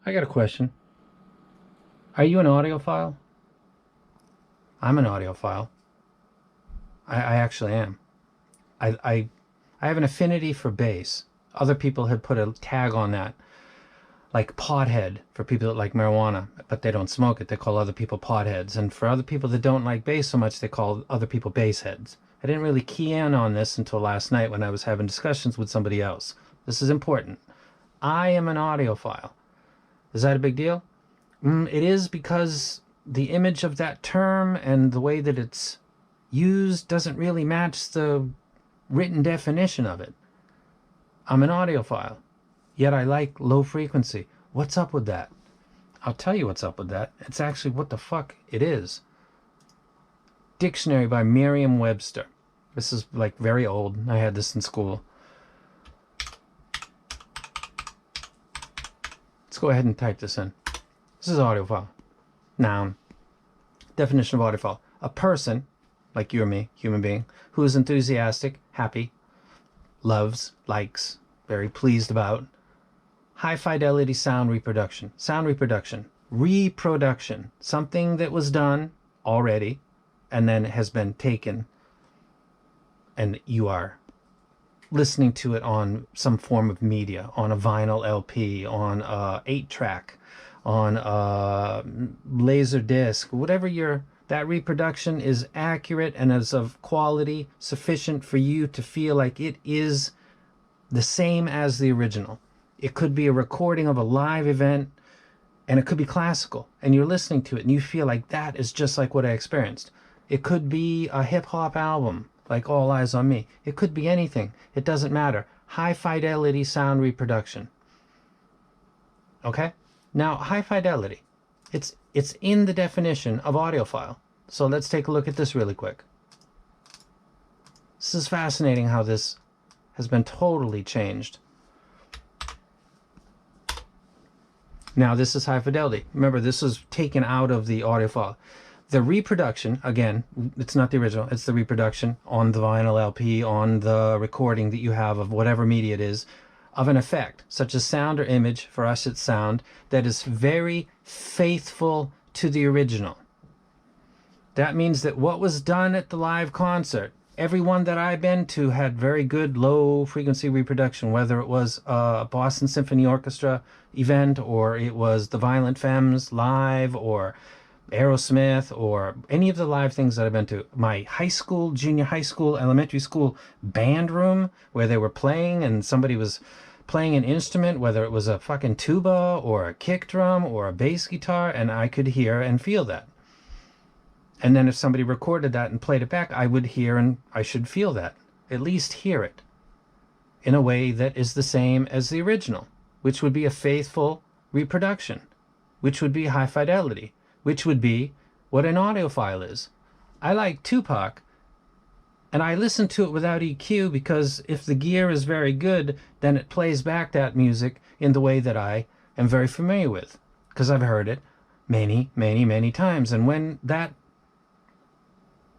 I got a question. Are you an audiophile? I'm an audiophile. I actually am. I I have an affinity for bass. Other people have put a tag on that, like pothead for people that like marijuana, but they don't smoke it. They call other people potheads. And for other people that don't like bass so much, they call other people bass heads. I didn't really key in on this until last night when I was having discussions with somebody else. This is important. I am an audiophile. Is that a big deal? It is, because the image of that term and the way that it's used doesn't really match the written definition of it. I'm an audiophile, yet I like low frequency. What's up with that? I'll tell you what's up with that. It's actually what the fuck it is. Dictionary by Merriam-Webster. This is like very old. I had this in school. Let's go ahead and type this in. This is audiophile. Noun. Definition of audiophile. A person, like you or me, human being, who is enthusiastic, happy, loves, likes, very pleased about, high fidelity sound reproduction. Sound reproduction. Reproduction. Something that was done already and then has been taken and you are listening to it on some form of media, on a vinyl LP, on a 8-track, on a laser disc, whatever that reproduction is accurate and is of quality sufficient for you to feel like it is the same as the original. It could be a recording of a live event, and it could be classical, and you're listening to it and you feel like that is just like what I experienced. It could be a hip-hop album like All Eyes on Me. It could be anything. It doesn't matter. High fidelity sound reproduction. Okay? Now, high fidelity, it's in the definition of audiophile. So let's take a look at this really quick. This is fascinating how this has been totally changed. Now, this is high fidelity. Remember, this is taken out of the audiophile. The reproduction, again, it's not the original, it's the reproduction on the vinyl LP, on the recording that you have of whatever media it is, of an effect, such as sound or image, for us it's sound, that is very faithful to the original. That means that what was done at the live concert, everyone that I've been to had very good low frequency reproduction, whether it was a Boston Symphony Orchestra event, or it was the Violent Femmes live, or Aerosmith, or any of the live things that I've been to. My high school, junior high school, elementary school band room where they were playing and somebody was playing an instrument, whether it was a fucking tuba or a kick drum or a bass guitar, and I could hear and feel that. And then if somebody recorded that and played it back, I would hear and I should feel that. At least hear it in a way that is the same as the original, which would be a faithful reproduction, which would be high fidelity, which would be what an audiophile is. I like Tupac, and I listen to it without EQ because if the gear is very good, then it plays back that music in the way that I am very familiar with, because I've heard it many, many, many times. And when that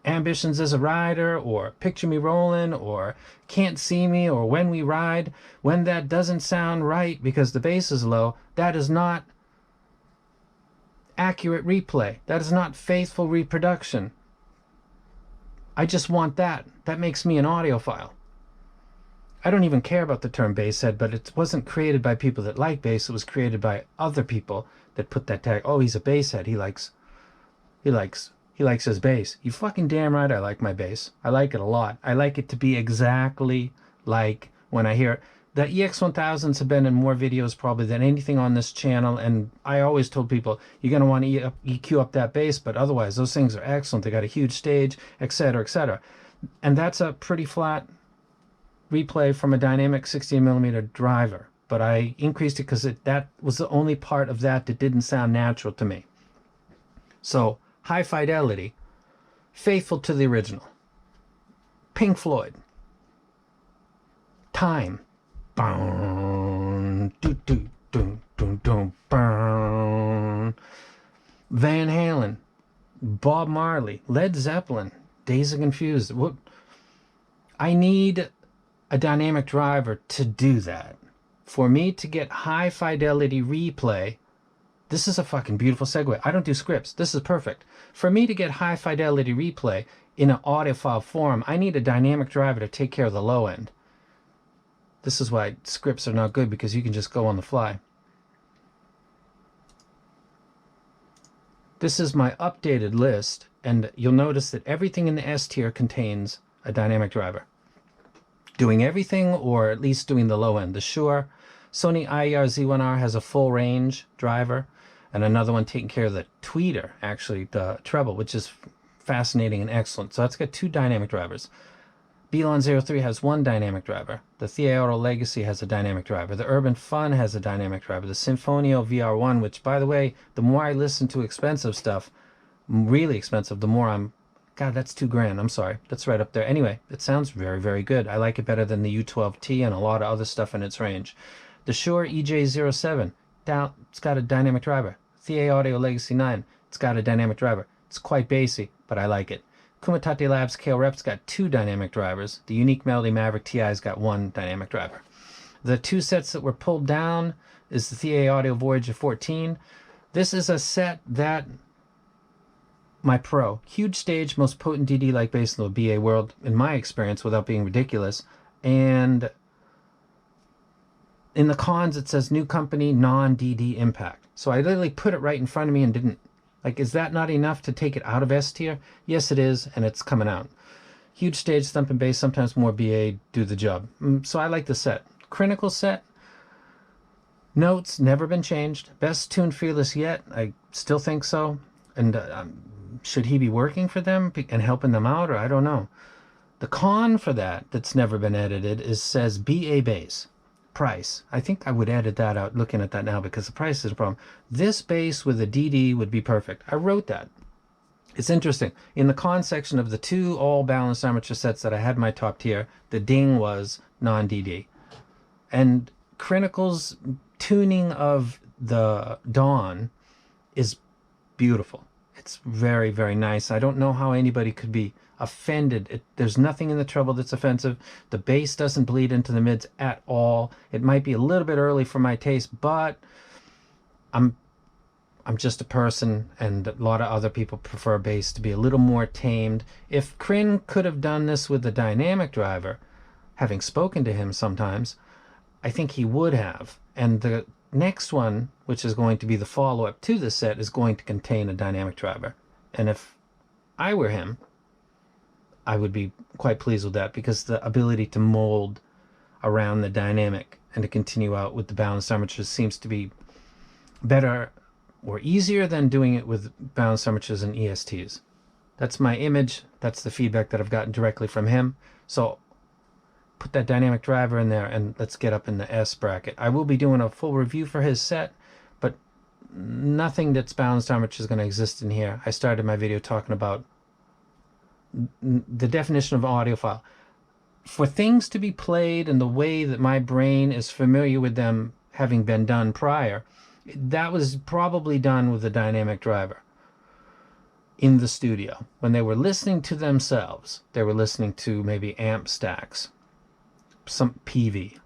Ambitions as a Rider, or Picture Me Rolling, or Can't See Me, or When We Ride, when that doesn't sound right because the bass is low, that is not accurate replay. That is not faithful reproduction. I just want that. That makes me an audiophile. I don't even care about the term basshead, but it wasn't created by people that like bass. It was created by other people that put that tag. Oh, he's a basshead. He likes his bass. You fucking damn right I like my bass. I like it a lot. I like it to be exactly like when I hear it. The EX1000s have been in more videos probably than anything on this channel, and I always told people, you're going to want to EQ up that bass, but otherwise those things are excellent. They got a huge stage, etc., etc. And that's a pretty flat replay from a dynamic 16mm driver, but I increased it because that was the only part of that didn't sound natural to me. So, high fidelity, faithful to the original. Pink Floyd. Time. Van Halen, Bob Marley, Led Zeppelin, Days of Confused. I need a dynamic driver to do that. For me to get high fidelity replay This is a fucking beautiful segue. I don't do scripts. This is perfect. For me to get high fidelity replay in an audiophile form, I need a dynamic driver to take care of the low end. This is why scripts are not good, because you can just go on the fly. This is my updated list, and you'll notice that everything in the S tier contains a dynamic driver. Doing everything, or at least doing the low end. The Shure Sony Ier Z1r has a full range driver, and another one taking care of the tweeter, actually, the treble, which is fascinating and excellent. So that's got 2 dynamic drivers. Belon 03 has 1 dynamic driver. The Theato Legacy has a dynamic driver. The Urban Fun has a dynamic driver. The Sinfonio VR1, which, by the way, the more I listen to expensive stuff, really expensive, the more I'm, God, that's $2,000. I'm sorry. That's right up there. Anyway, it sounds very, very good. I like it better than the U12T and a lot of other stuff in its range. The Shure EJ07, it's got a dynamic driver. Theato Legacy 9, it's got a dynamic driver. It's quite basic, but I like it. Kumatate Labs Kale Rep's got 2 dynamic drivers. The Unique Melody Maverick TI's got 1 dynamic driver. The 2 sets that were pulled down is the Theato Voyager 14. This is a set that my Pro, huge stage, most potent DD-like bass in the BA world, in my experience, without being ridiculous. And in the cons, it says new company, non-DD impact. So I literally put it right in front of me and didn't. Like, is that not enough to take it out of S tier? Yes, it is, and it's coming out. Huge stage, thumping bass, sometimes more BA do the job. So I like the set. Critical set. Notes, never been changed. Best tuned Fearless yet. I still think so. And should he be working for them and helping them out, or I don't know. The con for that's never been edited, says BA bass. Price. I think I would edit that out looking at that now, because the price is a problem. This bass with a DD would be perfect. I wrote that. It's interesting. In the con section of the 2 all balanced armature sets that I had in my top tier, the ding was non-DD. And Critical's tuning of the Dawn is beautiful. It's very, very nice. I don't know how anybody could be offended. There's nothing in the treble that's offensive. The bass doesn't bleed into the mids at all. It might be a little bit early for my taste, but I'm just a person, and a lot of other people prefer bass to be a little more tamed. If Crin could have done this with the dynamic driver, having spoken to him sometimes, I think he would have. And the next one, which is going to be the follow-up to this set, is going to contain a dynamic driver. And if I were him, I would be quite pleased with that, because the ability to mold around the dynamic and to continue out with the balanced armatures seems to be better or easier than doing it with balanced armatures and ESTs. That's my image. That's the feedback that I've gotten directly from him. So put that dynamic driver in there, and let's get up in the S bracket. I will be doing a full review for his set, but nothing that's balanced armature is going to exist in here. I started my video talking about the definition of an audiophile. For things to be played in the way that my brain is familiar with them having been done prior, that was probably done with a dynamic driver in the studio. When they were listening to themselves, they were listening to maybe amp stacks, some PV,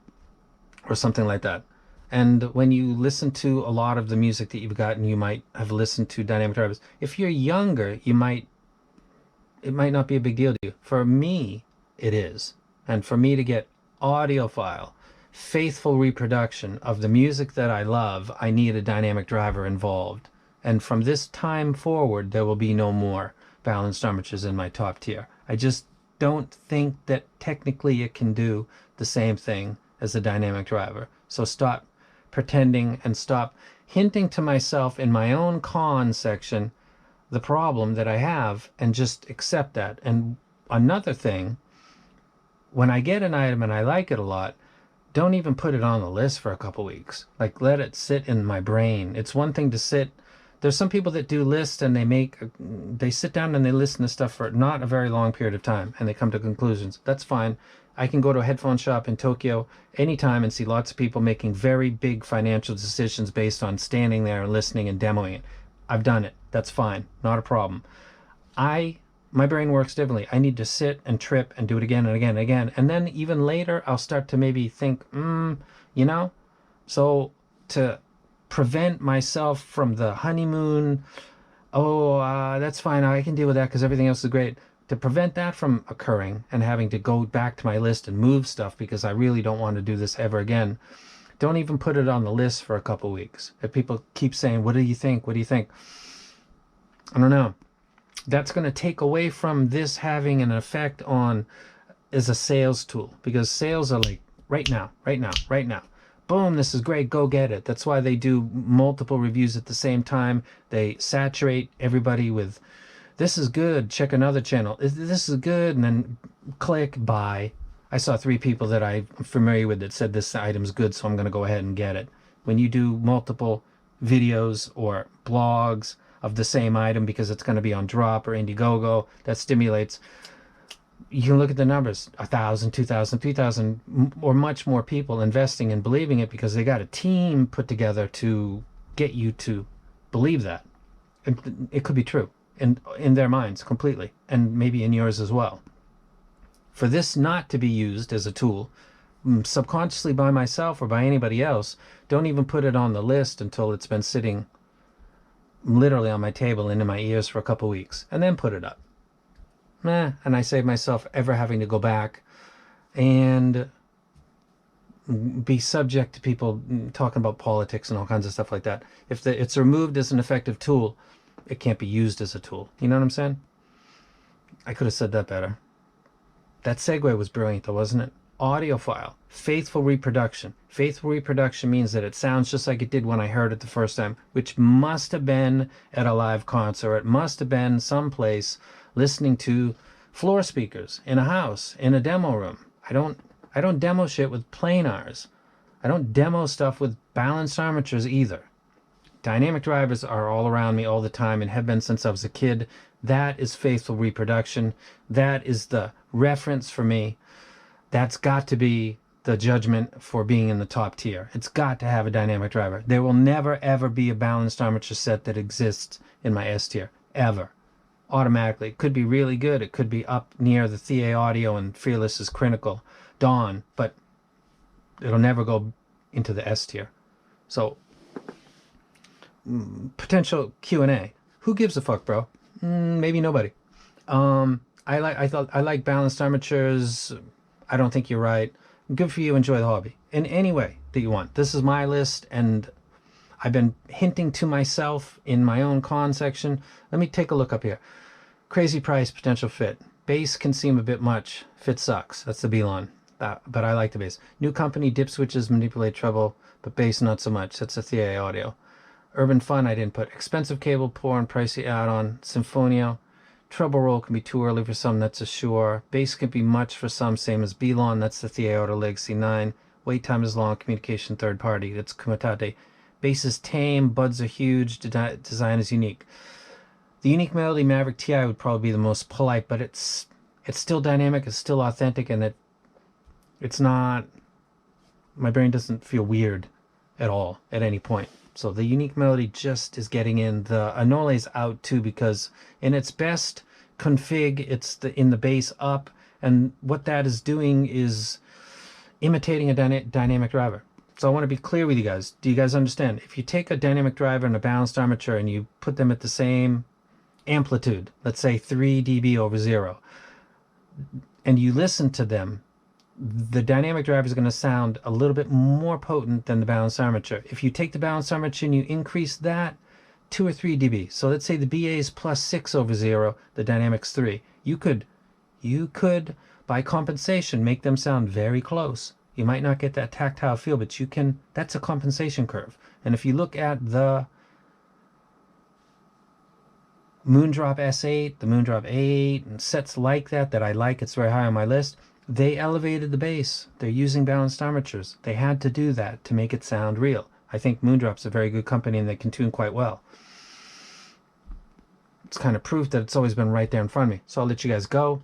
or something like that. And when you listen to a lot of the music that you've gotten, you might have listened to dynamic drivers. If you're younger, it might not be a big deal to you. For me, it is. And for me to get audiophile, faithful reproduction of the music that I love, I need a dynamic driver involved. And from this time forward, there will be no more balanced armatures in my top tier. I just don't think that technically it can do the same thing as a dynamic driver. So stop pretending and stop hinting to myself in my own con section the problem that I have, and just accept that. And another thing, when I get an item and I like it a lot, don't even put it on the list for a couple weeks. Like, let it sit in my brain. It's one thing to sit. There's some people that do lists and they sit down and they listen to stuff for not a very long period of time, and they come to conclusions. That's fine. I can go to a headphone shop in Tokyo anytime and see lots of people making very big financial decisions based on standing there and listening and demoing it. I've done it. That's fine. Not a problem. My brain works differently. I need to sit and trip and do it again and again and again. And then even later, I'll start to maybe think, you know? So to prevent myself from the honeymoon, oh, that's fine, I can deal with that because everything else is great. To prevent that from occurring and having to go back to my list and move stuff because I really don't want to do this ever again, don't even put it on the list for a couple weeks. If people keep saying, what do you think? What do you think? I don't know. That's going to take away from this having an effect on as a sales tool, because sales are like right now, right now, right now. Boom, this is great, go get it. That's why they do multiple reviews at the same time. They saturate everybody with, this is good, check another channel. This is good, and then click, buy. I saw 3 people that I'm familiar with that said this item's good, so I'm going to go ahead and get it. When you do multiple videos or blogs of the same item because it's going to be on Drop or Indiegogo, that stimulates, you can look at the numbers, 1,000, 2,000, 3,000, or much more people investing and believing it because they got a team put together to get you to believe that. It could be true in their minds completely, and maybe in yours as well. For this not to be used as a tool subconsciously by myself or by anybody else, don't even put it on the list until it's been sitting literally on my table and in my ears for a couple weeks, and then put it up. And I save myself ever having to go back and be subject to people talking about politics and all kinds of stuff like that. If it's removed as an effective tool, it can't be used as a tool. You know what I'm saying? I could have said that better. That segue was brilliant though, wasn't it? Audiophile, faithful reproduction. Faithful reproduction means that it sounds just like it did when I heard it the first time, which must have been at a live concert. It must have been someplace listening to floor speakers in a house, in a demo room. I don't demo shit with planars. I don't demo stuff with balanced armatures either. Dynamic drivers are all around me all the time and have been since I was a kid. That is faithful reproduction. That is the reference for me. That's got to be the judgment for being in the top tier. It's got to have a dynamic driver. There will never ever be a balanced armature set that exists in my S tier, ever. Automatically. It could be really good. It could be up near the Thea Audio and Fearless is Critical Dawn, but it'll never go into the S tier. So, potential Q&A. Who gives a fuck, bro? Maybe nobody. I like balanced armatures. I don't think you're right. Good for you. Enjoy the hobby in any way that you want. This is my list, and I've been hinting to myself in my own con section. Let me take a look up here. Crazy price, potential fit. Bass can seem a bit much. Fit sucks. That's the Belon. But I like the bass. New company, dip switches, manipulate treble, but bass not so much. That's a Thea Audio. Urban Fun, I didn't put. Expensive cable, poor and pricey add-on. Symphonia. Treble roll can be too early for some. That's a Shure. Bass can be much for some. Same as Belon. That's the Thea Audio Legacy 9. Wait time is long. Communication third party. That's Kumatate. Bass is tame. Buds are huge. Design is unique. The Unique Melody Maverick TI would probably be the most polite, but it's still dynamic, it's still authentic, and it's not, my brain doesn't feel weird at all at any point. So the Unique Melody just is getting in. The Anole's out too because in its best config, it's in the bass up, and what that is doing is imitating a dynamic driver. So I want to be clear with you guys. Do you guys understand? If you take a dynamic driver and a balanced armature and you put them at the same amplitude, let's say 3 dB over 0, and you listen to them, the dynamic driver is going to sound a little bit more potent than the balanced armature. If you take the balanced armature and you increase that 2 or 3 dB, so let's say the BA is plus 6 over 0, the dynamic's 3, you could by compensation make them sound very close. You might not get that tactile feel, but you can. That's a compensation curve. And if you look at the Moondrop S8, the Moondrop A8, and sets like that I like, it's very high on my list, they elevated the bass. They're using balanced armatures. They had to do that to make it sound real. I think Moondrop's a very good company and they can tune quite well. It's kind of proof that it's always been right there in front of me. So I'll let you guys go.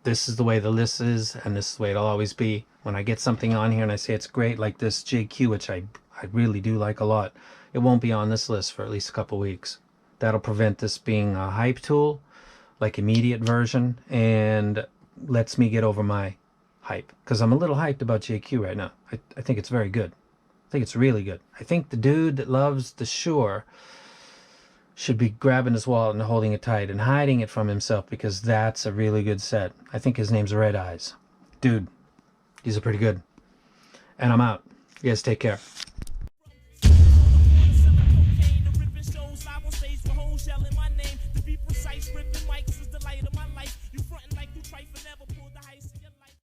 This is the way the list is, and this is the way it'll always be. When I get something on here and I say it's great, like this JQ, which I really do like a lot, it won't be on this list for at least a couple weeks. That'll prevent this being a hype tool, like immediate version, and lets me get over my hype. Because I'm a little hyped about JQ right now. I think it's very good. I think it's really good. I think the dude that loves the Shure should be grabbing his wallet and holding it tight and hiding it from himself, because that's a really good set. I think his name's Red Eyes. Dude, these are pretty good. And I'm out. You guys take care.